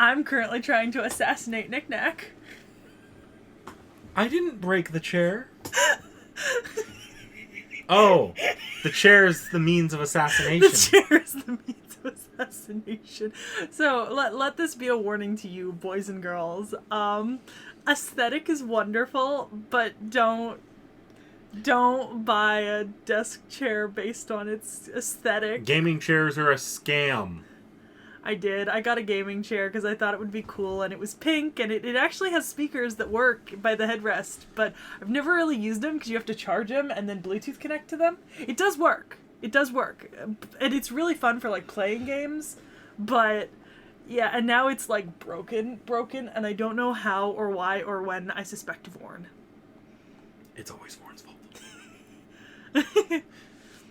I'm currently trying to assassinate Knick-Knack. I didn't break the chair. Oh, the chair is the means of assassination. The chair is the means of assassination. So let this be a warning to you, boys and girls. Aesthetic is wonderful, but don't buy a desk chair based on its aesthetic. Gaming chairs are a scam. I did. I got a gaming chair because I thought it would be cool, and it was pink, and it actually has speakers that work by the headrest, but I've never really used them because you have to charge them and then Bluetooth connect to them. It does work. It does work. And it's really fun for, like, playing games, but yeah, and now it's, like, broken, and I don't know how or why or when. I suspect Vorn. It's always Vorn's fault.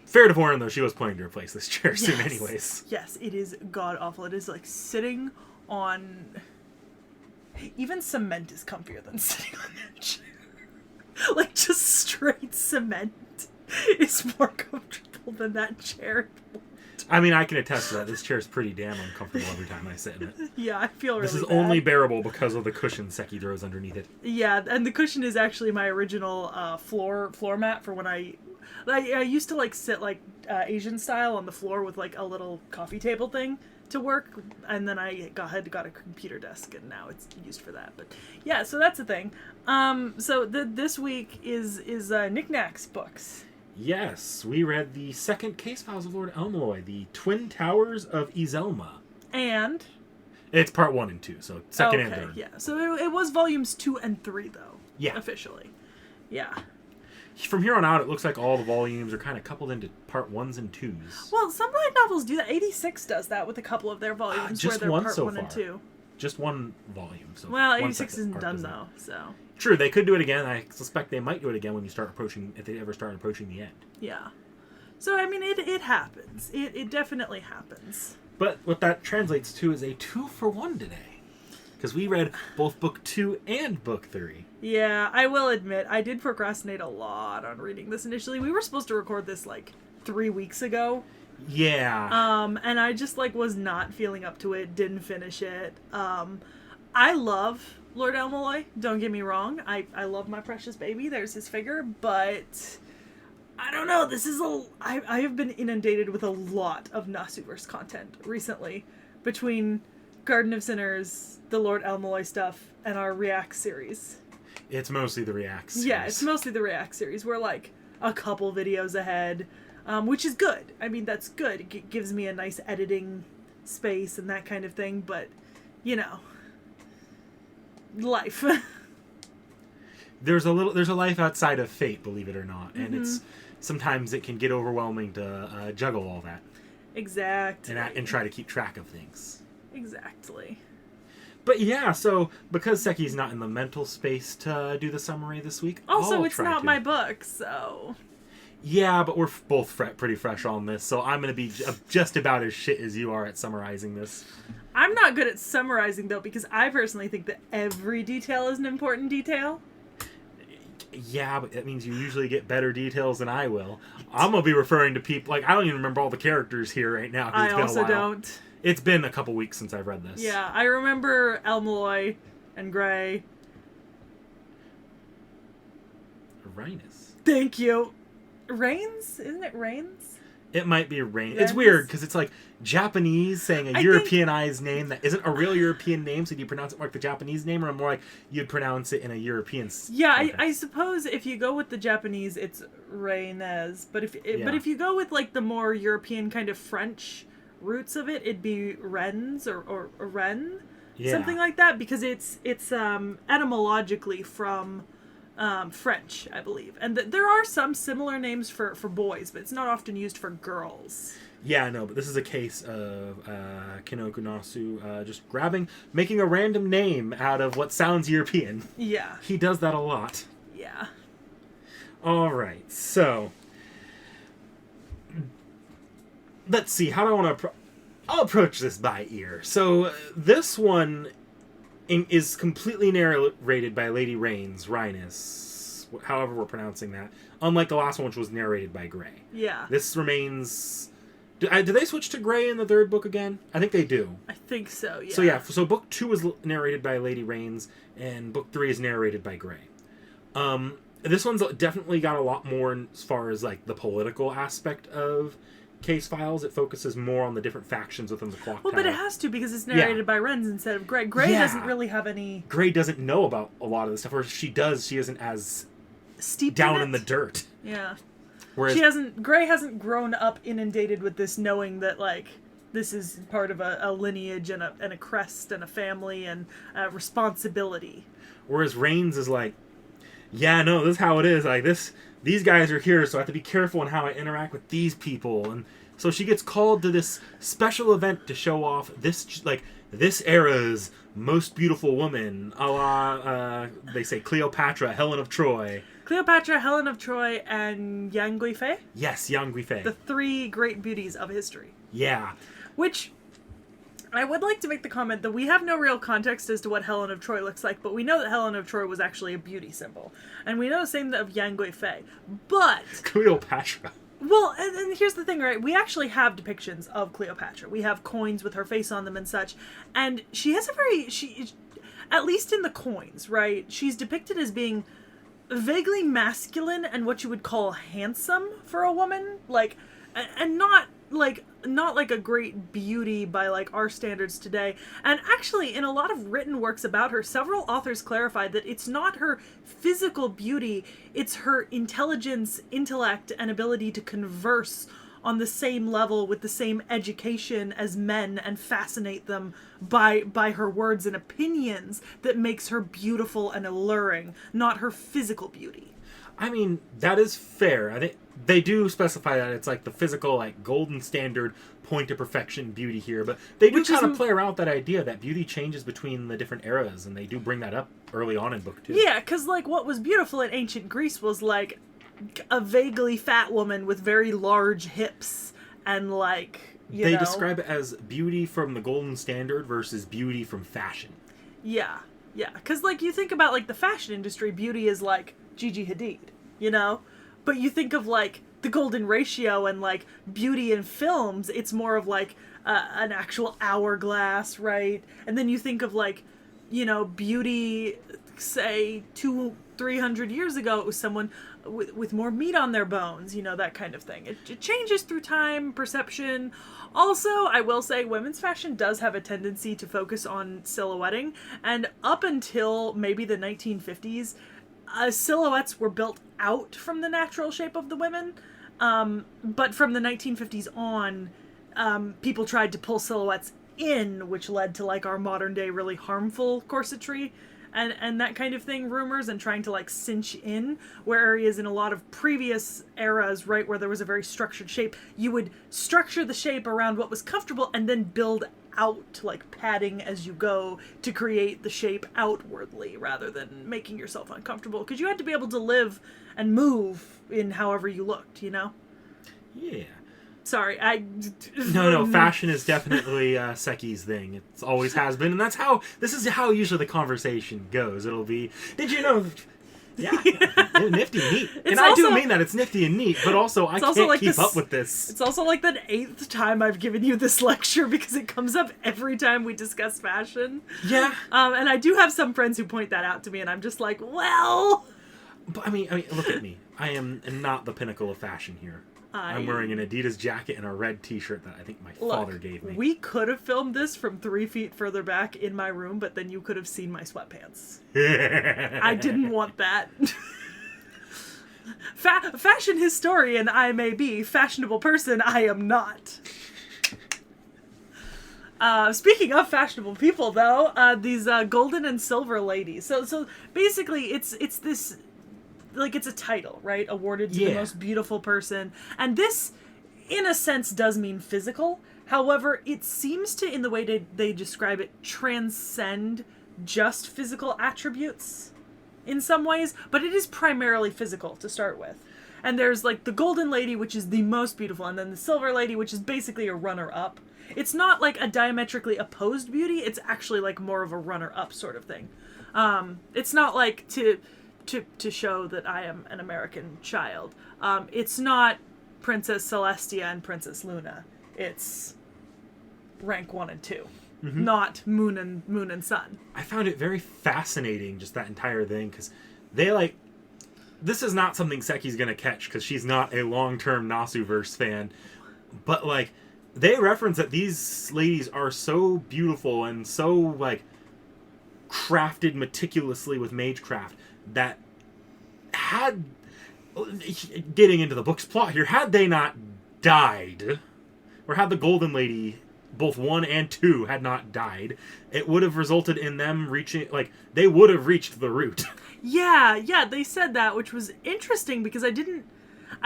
Fair to Vorn, though, she was planning to replace this chair soon anyways. Yes, it is god-awful. It is, like, sitting on... Even cement is comfier than sitting on that chair. Like, just straight cement is more comfortable than that chair. I mean, I can attest to that. This chair is pretty damn uncomfortable every time I sit in it. Yeah, I feel really This is bad. only bearable because of the cushion Seki throws underneath it. Yeah, and the cushion is actually my original floor mat for when I used to, like, sit, like, Asian style on the floor with, like, a little coffee table thing to work, and then I had got a computer desk, and now it's used for that. But yeah, so that's the thing. So this week is Knick-Knack's books. Yes, we read the second case files of Lord Elmaloy, the Twin Towers of Izelma. And It's part 1 and 2, so second and third. Yeah, so it was volumes 2 and 3 though. Yeah, officially. Yeah. From here on out, it looks like all the volumes are kind of coupled into part 1s and 2s. Well, some light novels do that. 86 does that with a couple of their volumes Just where they're one part so 1 and far. 2. Just one volume. So Well, one 86 separate isn't arc done doesn't- though, so. True, they could do it again. I suspect they might do it again when if they ever start approaching the end. Yeah. So, I mean, it happens. It definitely happens. But what that translates to is a 2-for-1 today. Because we read both book 2 and book 3. Yeah, I will admit, I did procrastinate a lot on reading this initially. We were supposed to record this, like, 3 weeks ago. Yeah. And I just, like, was not feeling up to it, didn't finish it. I love Lord Elmaloy, don't get me wrong. I love my precious baby, there's his figure, but I don't know, I have been inundated with a lot of Nasuverse content recently, between Garden of Sinners, the Lord Elmaloy stuff, and our React series. It's mostly the React series. Yeah, it's mostly the React series. We're like a couple videos ahead, which is good. I mean, that's good. It gives me a nice editing space and that kind of thing, but, you know, life. There's a life outside of fate, believe it or not, and sometimes it can get overwhelming to juggle all that. Exactly. And try to keep track of things. Exactly. But yeah, so because Seki's not in the mental space to do the summary this week, Also, I'll it's try not to. my book, so... Yeah, but we're both pretty fresh on this, so I'm going to be just about as shit as you are at summarizing this. I'm not good at summarizing, though, because I personally think that every detail is an important detail. Yeah, but that means you usually get better details than I will. I'm going to be referring to people... Like, I don't even remember all the characters here right now. I It's been also a while. don't. It's been a couple weeks since I've read this. Yeah, I remember Elmaloy and Gray. Rhinus. Thank you. Rains? Isn't it Rains? It might be Rain. Rhinus? It's weird, because it's like Japanese saying a Europeanized name that isn't a real European name, so do you pronounce it like the Japanese name, or more like you'd pronounce it in a European Yeah, context? I suppose if you go with the Japanese, it's Reynes. But if you go with like the more European kind of French roots of it, it'd be Rennes or Rennes, something like that, because it's etymologically from French, I believe. And there are some similar names for boys, but it's not often used for girls. Yeah, I know, but this is a case of Kinoku Nasu just making a random name out of what sounds European. Yeah. He does that a lot. Yeah. Alright, so... Let's see, how do I want to... I'll approach this by ear. So, this one is completely narrated by Lady Rains, Rhinus, however we're pronouncing that. Unlike the last one, which was narrated by Gray. Yeah. This remains Do they switch to gray in the third book again? I think they do. I think so, yeah. So book 2 is narrated by Lady Rains, and book 3 is narrated by Gray. This one's definitely got a lot more as far as like the political aspect of Case Files. It focuses more on the different factions within the Clock Tower. Well, but it has to because it's narrated by Renz instead of Gray. Gray doesn't really have any... Gray doesn't know about a lot of this stuff, or if she does, she isn't as steeped down in the dirt. Yeah. Whereas Gray hasn't grown up inundated with this, knowing that, like, this is part of a lineage and a crest and a family and a responsibility. Whereas Rains is like, yeah, no, this is how it is. Like, these guys are here, so I have to be careful in how I interact with these people. And so she gets called to this special event to show off this era's most beautiful woman, a la, they say Cleopatra, Helen of Troy. Cleopatra, Helen of Troy, and Yang Guifei? Yes, Yang Guifei. The 3 great beauties of history. Yeah. Which... I would like to make the comment that we have no real context as to what Helen of Troy looks like, but we know that Helen of Troy was actually a beauty symbol. And we know the same of Yang Guifei. But... Cleopatra. Well, and here's the thing, right? We actually have depictions of Cleopatra. We have coins with her face on them and such. And she has at least in the coins, right? She's depicted as being vaguely masculine and what you would call handsome for a woman. Like, and not like a great beauty by like our standards today. And actually, in a lot of written works about her, several authors clarified that it's not her physical beauty, it's her intelligence, intellect, and ability to converse on the same level with the same education as men and fascinate them by her words and opinions that makes her beautiful and alluring, not her physical beauty. I mean, that is fair. I think they do specify that it's like the physical, like, golden standard point of perfection beauty here, but they do kind of play around that idea that beauty changes between the different eras, and they do bring that up early on in book 2. Yeah, because, like, what was beautiful in ancient Greece was, like, a vaguely fat woman with very large hips, and, like, they describe it as beauty from the golden standard versus beauty from fashion. Yeah, because, like, you think about, like, the fashion industry, beauty is, like, Gigi Hadid, you know? But you think of, like, the golden ratio and, like, beauty in films, it's more of, like, an actual hourglass, right? And then you think of, like, you know, beauty, say, 200-300 years ago, it was someone with more meat on their bones, you know, that kind of thing. It changes through time, perception. Also, I will say, women's fashion does have a tendency to focus on silhouetting, and up until maybe the 1950s, silhouettes were built out from the natural shape of the women, but from the 1950s on, people tried to pull silhouettes in, which led to, like, our modern day really harmful corsetry and that kind of thing, rumors, and trying to, like, cinch in, whereas in a lot of previous eras, right, where there was a very structured shape, you would structure the shape around what was comfortable and then build out, like, padding as you go to create the shape outwardly rather than making yourself uncomfortable, because you had to be able to live and move in however you looked, you know? Yeah. Sorry, No, fashion is definitely Seki's thing. It always has been, and this is how usually the conversation goes. It'll be, did you know... Yeah, nifty, neat. And I do mean that, it's nifty and neat, but also I can't like keep up with this. It's also like the 8th time I've given you this lecture because it comes up every time we discuss fashion. Yeah. And I do have some friends who point that out to me, and I'm just like, well... But I mean, look at me. I am not the pinnacle of fashion here. I'm wearing an Adidas jacket and a red t-shirt that I think my father gave me. We could have filmed this from 3 feet further back in my room, but then you could have seen my sweatpants. I didn't want that. Fashion historian I may be, fashionable person I am not. Speaking of fashionable people, though, these golden and silver ladies. So basically, it's this... Like, it's a title, right? Awarded to the most beautiful person. And this, in a sense, does mean physical. However, it seems to, in the way they describe it, transcend just physical attributes in some ways. But it is primarily physical to start with. And there's, like, the golden lady, which is the most beautiful, and then the silver lady, which is basically a runner-up. It's not, like, a diametrically opposed beauty. It's actually, like, more of a runner-up sort of thing. It's not, like, to show that I am an American child. It's not Princess Celestia and Princess Luna. it's rank 1 and 2, Mm-hmm. not Moon and Sun. I found it very fascinating, just that entire thing, because they, like, this is not something Seki's gonna catch, because she's not a long-term Nasuverse fan, but, like, they reference that these ladies are so beautiful and so, like, crafted meticulously with magecraft that had, getting into the book's plot here, had they not died, or had the Golden Lady, both 1 and 2, had not died, it would have resulted in them reaching, like, they would have reached the root. Yeah, they said that, which was interesting because I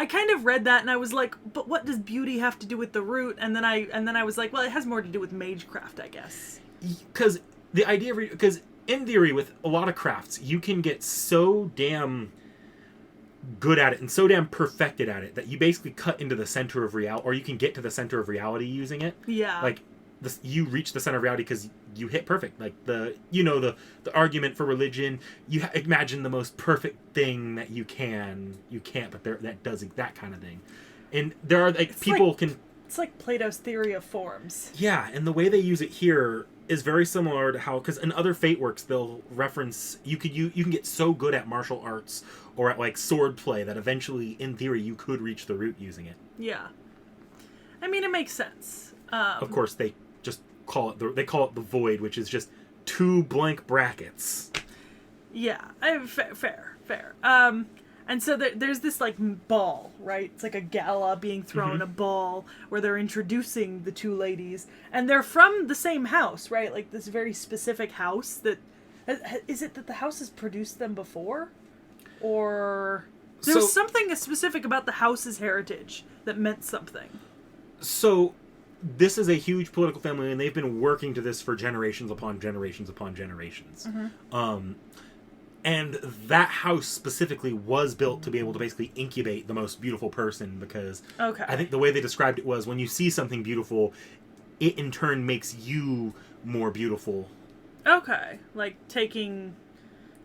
kind of read that and I was like, but what does beauty have to do with the root? And then I was like, well, it has more to do with magecraft, I guess. Because the idea, because in theory, with a lot of crafts, you can get so damn good at it and so damn perfected at it that you basically cut into the center of reality, or you can get to the center of reality using it. Yeah. Like, you reach the center of reality because you hit perfect. Like, the argument for religion, you imagine the most perfect thing that you can't, but that does that kind of thing. And there are, like, it's like Plato's theory of forms. Yeah, and the way they use it here is very similar to how, because in other Fate works, they'll reference, you can get so good at martial arts or at, like, sword play that eventually, in theory, you could reach the root using it. Yeah. I mean, it makes sense. Of course, they just call it the void, which is just 2 blank brackets. Yeah, fair. And so there's this, like, ball, right? It's like a gala being thrown, a ball, where they're introducing the 2 ladies. And they're from the same house, right? Like, this very specific house that... Is it that the house has produced them before? Or... There was something specific about the house's heritage that meant something. So, this is a huge political family, and they've been working to this for generations upon generations upon generations. And that house specifically was built to be able to basically incubate the most beautiful person, because I think the way they described it was, when you see something beautiful, it in turn makes you more beautiful. Okay. Like, taking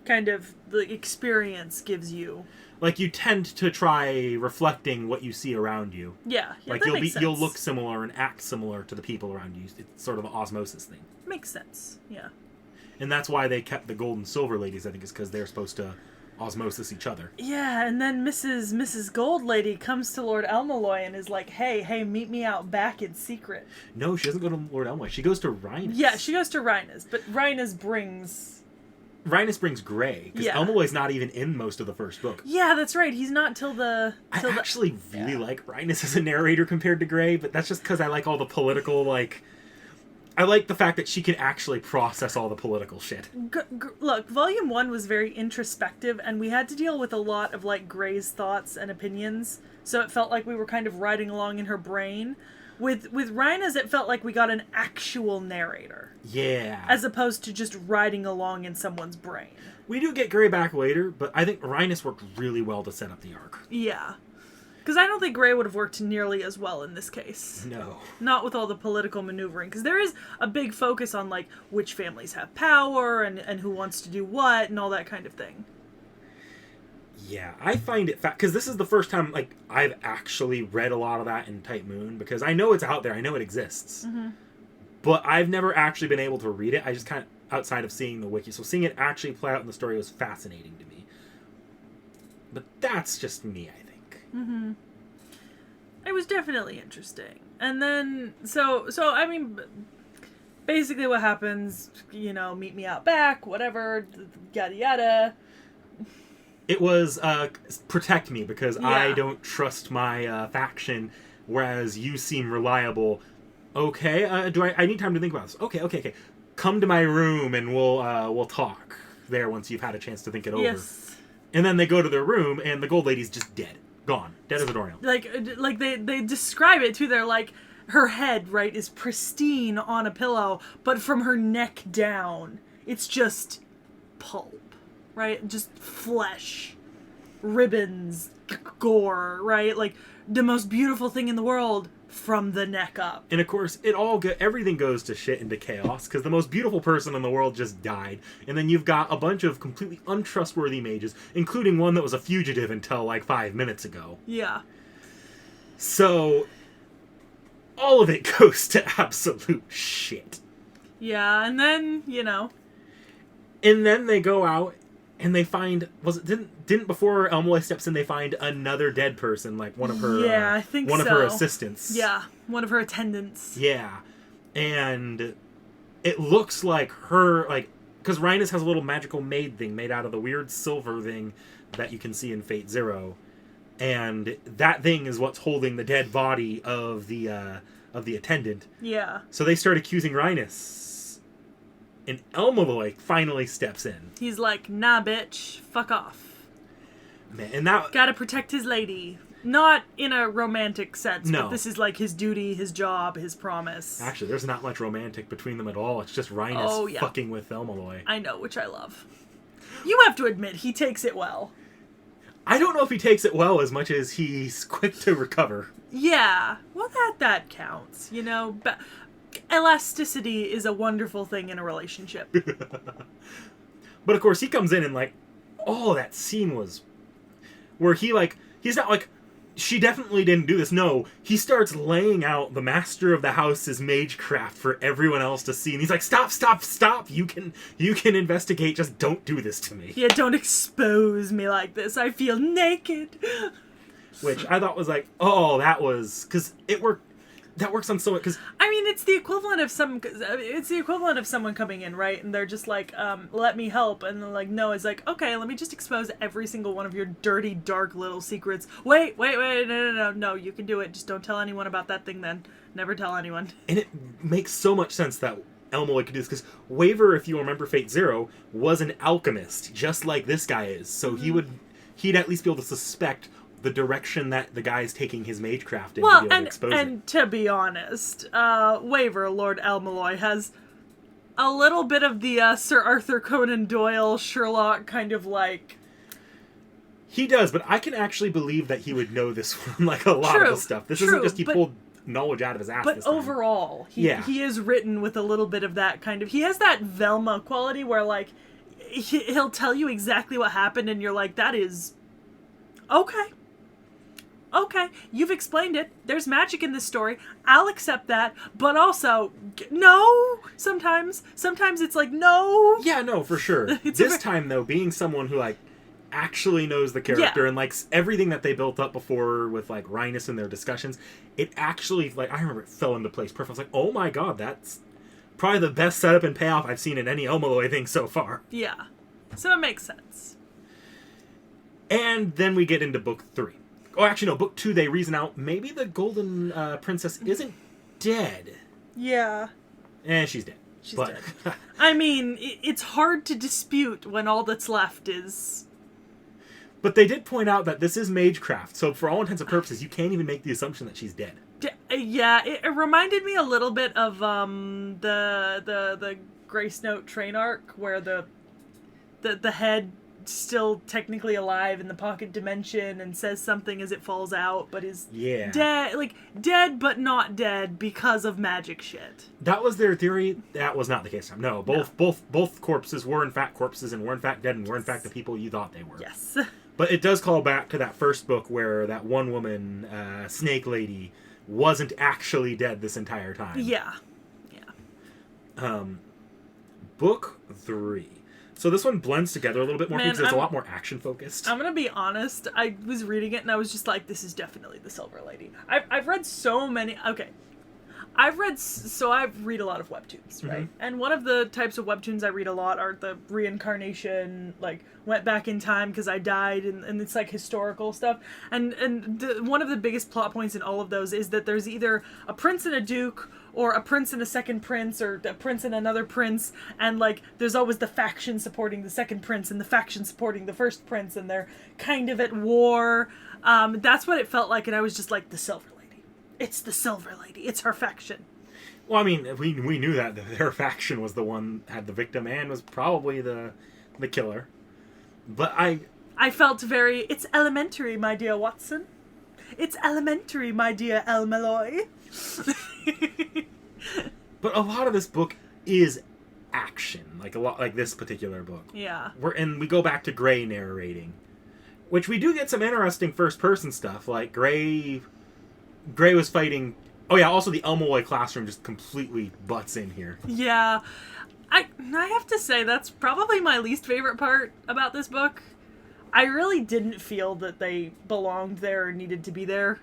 kind of the experience gives you... Like, you tend to try reflecting what you see around you. Yeah, like, that makes sense. You'll look similar and act similar to the people around you. It's sort of an osmosis thing. Makes sense, yeah. And that's why they kept the gold and silver ladies, I think, is because they're supposed to osmosis each other. Yeah, and then Mrs. Gold Lady comes to Lord Elmaloy and is like, hey, meet me out back in secret. No, she doesn't go to Lord Elmaloy. She goes to Rhinus. Yeah, she goes to Rhinus, but Rhinus brings Gray, because Elmaloy's not even in most of the first book. Yeah, that's right. He's not till I actually really like Rhinus as a narrator compared to Gray, but that's just because I like all the political, like... I like the fact that she can actually process all the political shit. Look, Volume 1 was very introspective, and we had to deal with a lot of, like, Gray's thoughts and opinions, so it felt like we were kind of riding along in her brain. With Rhinus, it felt like we got an actual narrator. Yeah. As opposed to just riding along in someone's brain. We do get Gray back later, but I think Rhinus worked really well to set up the arc. Yeah. Because I don't think Gray would have worked nearly as well in this case. No. Not with all the political maneuvering. Because there is a big focus on, like, which families have power and who wants to do what and all that kind of thing. Yeah, I find it because this is the first time, like, I've actually read a lot of that in Type Moon, because I know it's out there, I know it exists, but I've never actually been able to read it. I just kind of, outside of seeing the wiki, so seeing it actually play out in the story was fascinating to me. But that's just me, I think. It was definitely interesting. And then, so I mean, basically what happens, meet me out back, whatever, yada yada. It was protect me, because I don't trust my faction, whereas you seem reliable. Okay, I need time to think about this. Okay. Come to my room and we'll talk there once you've had a chance to think it over. Yes. And then they go to their room and the Gold Lady's just dead. Gone. Dead as a doornail. Like they describe it too. They're like, her head, right, is pristine on a pillow, but from her neck down, it's just pulp. Right? Just flesh, ribbons, gore, right? Like, the most beautiful thing in the world from the neck up. And of course, everything goes to shit into chaos, because the most beautiful person in the world just died. And then you've got a bunch of completely untrustworthy mages, including one that was a fugitive until, like, 5 minutes ago. Yeah. So, all of it goes to absolute shit. Yeah, and then, And then they go out and they find, didn't before Elmaloy steps in, they find another dead person, like one of her I think one of her assistants. Yeah, one of her attendants. Yeah. And it looks like her, like, because Rhinus has a little magical maid thing made out of the weird silver thing that you can see in Fate Zero. And that thing is what's holding the dead body of the attendant. Yeah. So they start accusing Rhinus. And Elmaloy finally steps in. He's like, nah, bitch, fuck off. Man, and that... Gotta protect his lady. Not in a romantic sense, No. but this is like his duty, his job, his promise. Actually, there's not much romantic between them at all. It's just Rhinus fucking with Elmaloy. I know, which I love. You have to admit, he takes it well. I don't know if he takes it well as much as he's quick to recover. Yeah, well, that counts, But elasticity is a wonderful thing in a relationship. But of course, he comes in and, like, that scene was... Where he, like... He's not like... She definitely didn't do this. No, he starts laying out the master of the house's magecraft for everyone else to see. And he's like, stop. You can investigate. Just don't do this to me. Yeah, don't expose me like this. I feel naked. Which I thought was like, that was... Because it worked... That works on so much, because... I mean, it's the equivalent of someone coming in, right? And they're just like, let me help. And they're like, no, it's like, okay, let me just expose every single one of your dirty, dark little secrets. Wait, no, you can do it. Just don't tell anyone about that thing then. Never tell anyone. And it makes so much sense that Elmaloy could do this, because Waver, if you remember Fate Zero, was an alchemist, just like this guy is. So he'd at least be able to suspect the direction that the guy's taking his magecraft in to be able to expose and to be honest, Waver, Lord Elmaloy, has a little bit of the Sir Arthur Conan Doyle, Sherlock kind of like... He does, but I can actually believe that he would know this one, like a lot of the stuff. This isn't just he pulled knowledge out of his ass But this time. overall, he is written with a little bit of that kind of... He has that Velma quality where, like, he'll tell you exactly what happened and you're like, that is... Okay, you've explained it. There's magic in this story. I'll accept that. But also, no! Sometimes it's like, no! Yeah, no, for sure. This time, though, being someone who, like, actually knows the character and likes everything that they built up before with, like, Rhinus and their discussions, it actually, like, I remember it fell into place perfect. I was like, oh my god, that's probably the best setup and payoff I've seen in any Elmaloy thing so far. Yeah. So it makes sense. And then we get into book 3. Oh, actually, no, book 2, they reason out, maybe the Golden Princess isn't dead. Yeah. She's dead. She's dead. I mean, it's hard to dispute when all that's left is... But they did point out that this is magecraft, so for all intents and purposes, you can't even make the assumption that she's dead. Yeah, it reminded me a little bit of the Grace Note train arc, where the head still technically alive in the pocket dimension and says something as it falls out, but is dead but not dead because of magic shit. That was their theory. That was not the case. No, both corpses were in fact corpses and were in fact dead and were in fact the people you thought they were. Yes. But it does call back to that first book where that one woman, Snake Lady, wasn't actually dead this entire time. Yeah. Book 3. So this one blends together a little bit more because it's a lot more action-focused. I'm going to be honest. I was reading it and I was just like, this is definitely the Silver Lady. I've read so many... Okay. I read a lot of webtoons, right? Mm-hmm. And one of the types of webtoons I read a lot are the reincarnation, like, went back in time because I died, and it's, like, historical stuff. And one of the biggest plot points in all of those is that there's either a prince and a duke, or a prince and a second prince, or a prince and another prince, and, like, there's always the faction supporting the second prince and the faction supporting the first prince, and they're kind of at war. That's what it felt like, and I was just like, the Silver Lady. It's the Silver Lady. It's her faction. Well, I mean, we knew that their faction was the one that had the victim and was probably the killer. But I felt very, it's elementary, my dear Watson. It's elementary, my dear Elmaloy. But a lot of this book is action, like a lot like this particular book. Yeah. And we go back to Gray narrating, which we do get some interesting first-person stuff. Like Gray was fighting Oh yeah, also the Elmoloy classroom just completely butts in here. Yeah. I have to say, that's probably my least favorite part about this book. I really didn't feel that they belonged there or needed to be there,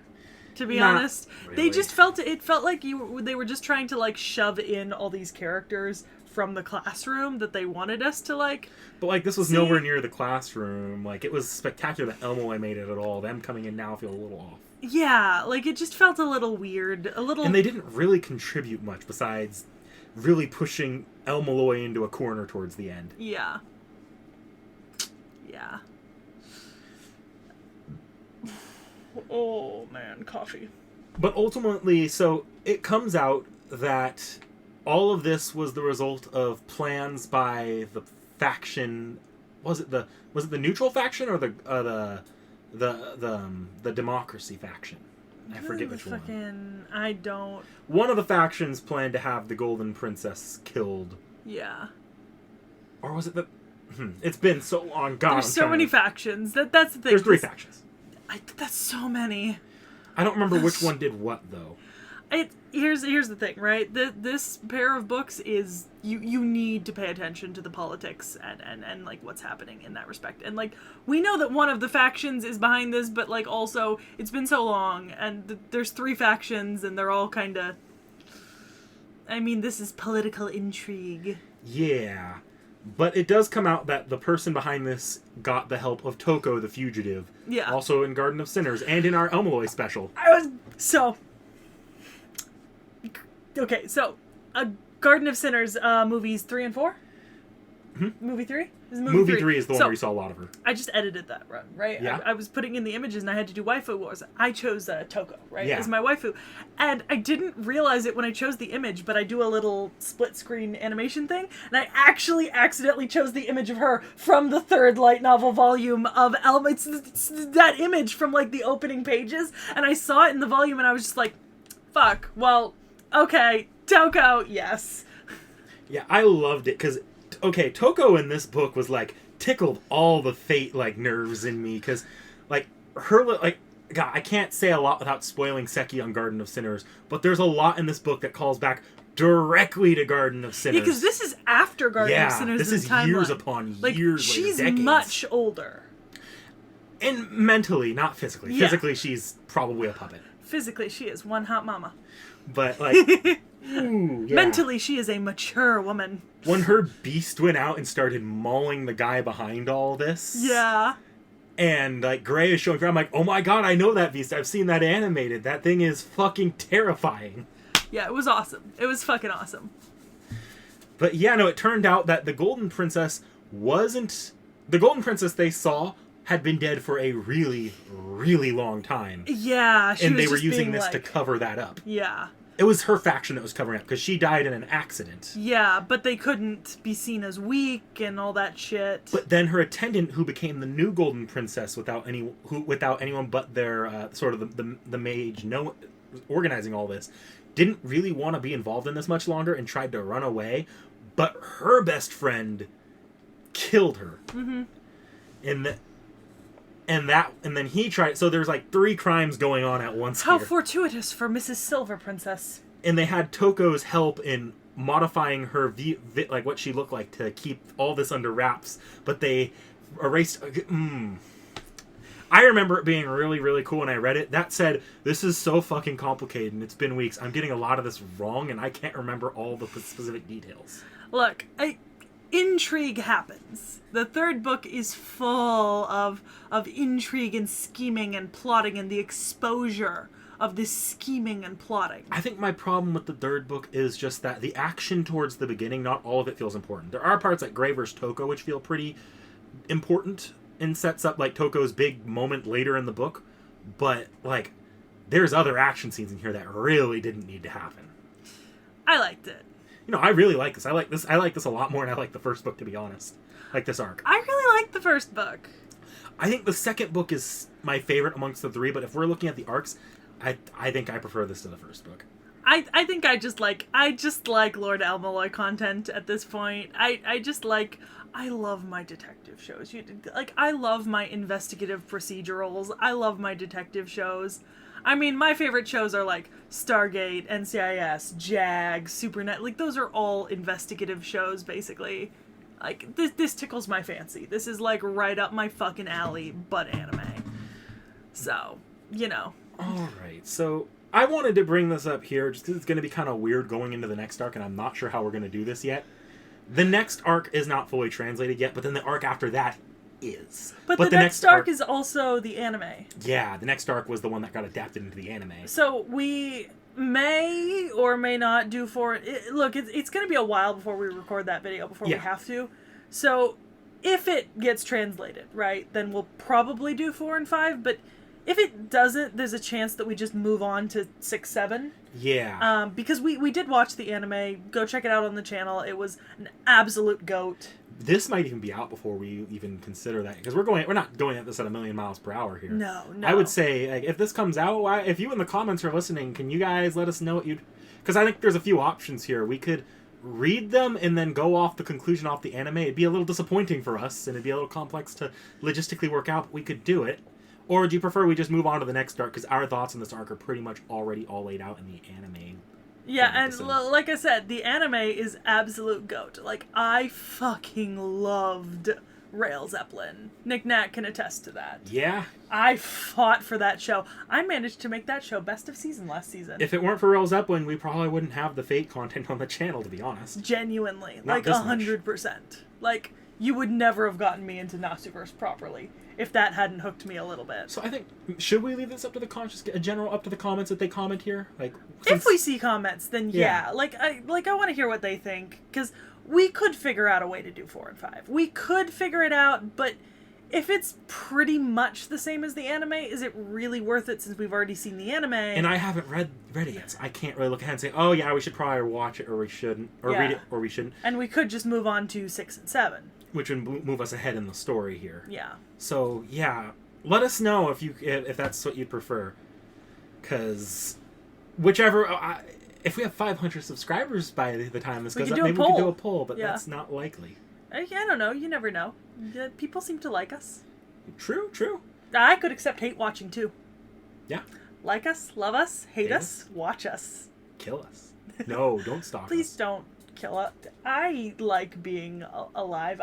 to be Not honest. really. They just felt like they were just trying to like shove in all these characters from the classroom that they wanted us to like. But like this was See? nowhere near the classroom. Like it was spectacular that Elmoloy made it at all. Them coming in now feel a little off. Yeah, like it just felt a little weird, a little. And they didn't really contribute much besides really pushing Elmoloy into a corner towards the end. Yeah. Yeah. Oh man, coffee. But ultimately, so it comes out that all of this was the result of plans by the faction. Was it the neutral faction or the democracy faction? I forget which one. I don't. One of the factions planned to have the Golden Princess killed. Yeah. Or was it the... It's been so long. God, There's so many factions. That's the thing. There's 3 factions. That's so many. I don't remember which one did what, though. Here's the thing, right? This pair of books is... You need to pay attention to the politics and like, what's happening in that respect. And, like, we know that one of the factions is behind this, but, like, also, it's been so long, and there's 3 factions, and they're all kind of... I mean, this is political intrigue. Yeah. But it does come out that the person behind this got the help of Toko the Fugitive. Yeah. Also in Garden of Sinners and in our Elmoloy special. Okay, so Garden of Sinners movies 3 and 4? Movie 3? Is it Movie 3 is the one where you saw a lot of her. I just edited that run, right? Yeah. I was putting in the images and I had to do waifu wars. I chose Toko, right, Yeah. as my waifu. And I didn't realize it when I chose the image, but I do a little split screen animation thing, and I actually accidentally chose the image of her from the 3rd light novel volume of Elma. It's that image from, like, the opening pages, and I saw it in the volume and I was just like, fuck, well, okay, Toko, yes. Yeah, I loved it because... Okay, Toko in this book was, like, tickled all the fate, like, nerves in me, because, like, her, like, God, I can't say a lot without spoiling Seki on Garden of Sinners, but there's a lot in this book that calls back directly to Garden of Sinners. Yeah, because this is after Garden of Sinners. This is years upon years, like, she's later, decades. much older. And mentally, not physically. Yeah. Physically, she's probably a puppet. Physically, she is one hot mama. But, like... Ooh, yeah. Mentally, she is a mature woman. When her beast went out and started mauling the guy behind all this. Yeah. And, like, Gray is showing her, I'm like, oh my god, I know that beast. I've seen that animated. That thing is fucking terrifying. Yeah, it was awesome. It was fucking awesome. But yeah, no, it turned out that the Golden Princess wasn't... The Golden Princess they saw had been dead for a really, really long time. Yeah, she and was they were just using being this like, to cover that up. Yeah. It was her faction that was covering up, because she died in an accident. Yeah, but they couldn't be seen as weak and all that shit. But then her attendant, who became the new Golden Princess without anyone but their sort of the mage organizing all this, didn't really want to be involved in this much longer and tried to run away. But her best friend killed her. Mm-hmm. And then he tried. So there's like 3 crimes going on at once. How here. fortuitous for Mrs. Silver Princess. And they had Toko's help in modifying her like what she looked like to keep all this under wraps. But they erased. I remember it being really, really cool when I read it. That said, this is so fucking complicated and it's been weeks. I'm getting a lot of this wrong and I can't remember all the specific details. Look, intrigue happens. The 3rd book is full of intrigue and scheming and plotting and the exposure of this scheming and plotting. I think my problem with the 3rd book is just that the action towards the beginning, not all of it feels important. There are parts like Gray vs. Toko which feel pretty important and sets up like Toko's big moment later in the book, but like there's other action scenes in here that really didn't need to happen. I liked it. You know, I really like this. I like this a lot more than I like the 1st book, to be honest. Like this arc. I really liked the 1st book. I think the 2nd book is my favorite amongst the 3, but if we're looking at the arcs, I think I prefer this to the 1st book. I think I just like Lord Elmaloy content at this point. I love my detective shows. I love my investigative procedurals. I love my detective shows. I mean, my favorite shows are like Stargate, NCIS, JAG, Supernet. Like, those are all investigative shows, basically. Like, this tickles my fancy. This is, like, right up my fucking alley, but anime. So, you know. Alright, so I wanted to bring this up here just because it's going to be kind of weird going into the next arc, and I'm not sure how we're going to do this yet. The next arc is not fully translated yet, but then the arc after that is. But the next arc is also the anime. Yeah, the next arc was the one that got adapted into the anime. So we may or may not do look, it's going to be a while before we record that video, before we have to. So if it gets translated, right, then we'll probably do 4 and 5, but if it doesn't, there's a chance that we just move on to 6, 7. Yeah. Because we did watch the anime. Go check it out on the channel. It was an absolute goat. This might even be out before we even consider that, because we're not going at this at 1,000,000 miles per hour here. No. I would say, like, if this comes out, if you in the comments are listening, can you guys let us know what you'd... Because I think there's a few options here. We could read them and then go off the conclusion off the anime. It'd be a little disappointing for us, and it'd be a little complex to logistically work out, but we could do it. Or do you prefer we just move on to the next arc? Because our thoughts on this arc are pretty much already all laid out in the anime. Yeah, and like I said, the anime is absolute goat. Like, I fucking loved Rail Zeppelin. Nick Nat can attest to that. Yeah. I fought for that show. I managed to make that show best of season last season. If it weren't for Rail Zeppelin, we probably wouldn't have the Fate content on the channel, to be honest. Genuinely. Not like, 100%. Like, you would never have gotten me into Nasuverse properly if that hadn't hooked me a little bit. So I think, should we leave this up to the up to the comments that they comment here? Like, if we see comments, then yeah. Like I want to hear what they think, because we could figure out a way to do 4 and 5. We could figure it out, but if it's pretty much the same as the anime, is it really worth it since we've already seen the anime? And I haven't read it yet, so I can't really look ahead and say, oh yeah, we should probably watch it, or we shouldn't, or read it, or we shouldn't. And we could just move on to 6 and 7. Which would move us ahead in the story here. Yeah. So, yeah, let us know if that's what you'd prefer. Because whichever... if we have 500 subscribers by the time this goes up, maybe we could do a poll, but that's not likely. I don't know. You never know. People seem to like us. True. I could accept hate watching, too. Yeah. Like us, love us, hate us, watch us. Kill us. No, don't stalk us. Please don't kill us. I like being alive.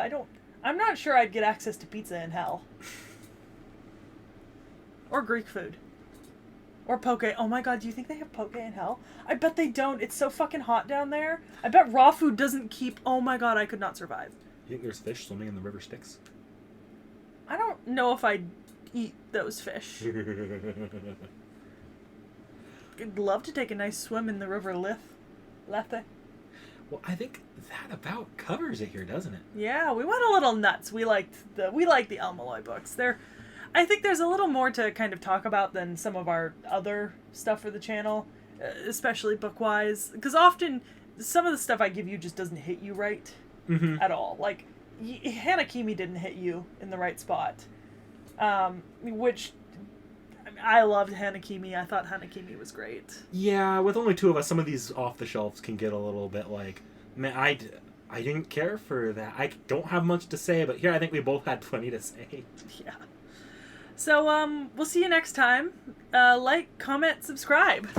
I'm not sure I'd get access to pizza in hell. Or Greek food. Or poke. Oh my god, do you think they have poke in hell? I bet they don't. It's so fucking hot down there. I bet raw food doesn't keep... Oh my god, I could not survive. You think there's fish swimming in the river Styx? I don't know if I'd eat those fish. I'd love to take a nice swim in the river Lethe. Well, I think that about covers it here, doesn't it? Yeah, we went a little nuts. We liked the Elmaloy books. I think there's a little more to kind of talk about than some of our other stuff for the channel, especially book-wise. Because often, some of the stuff I give you just doesn't hit you right at all. Like, Hanakimi didn't hit you in the right spot. Which... I loved Hanakimi. I thought Hanakimi was great. Yeah, with only 2 of us, some of these off-the-shelves can get a little bit like, man, I didn't care for that. I don't have much to say, but here I think we both had plenty to say. Yeah. So, we'll see you next time. Like, comment, subscribe.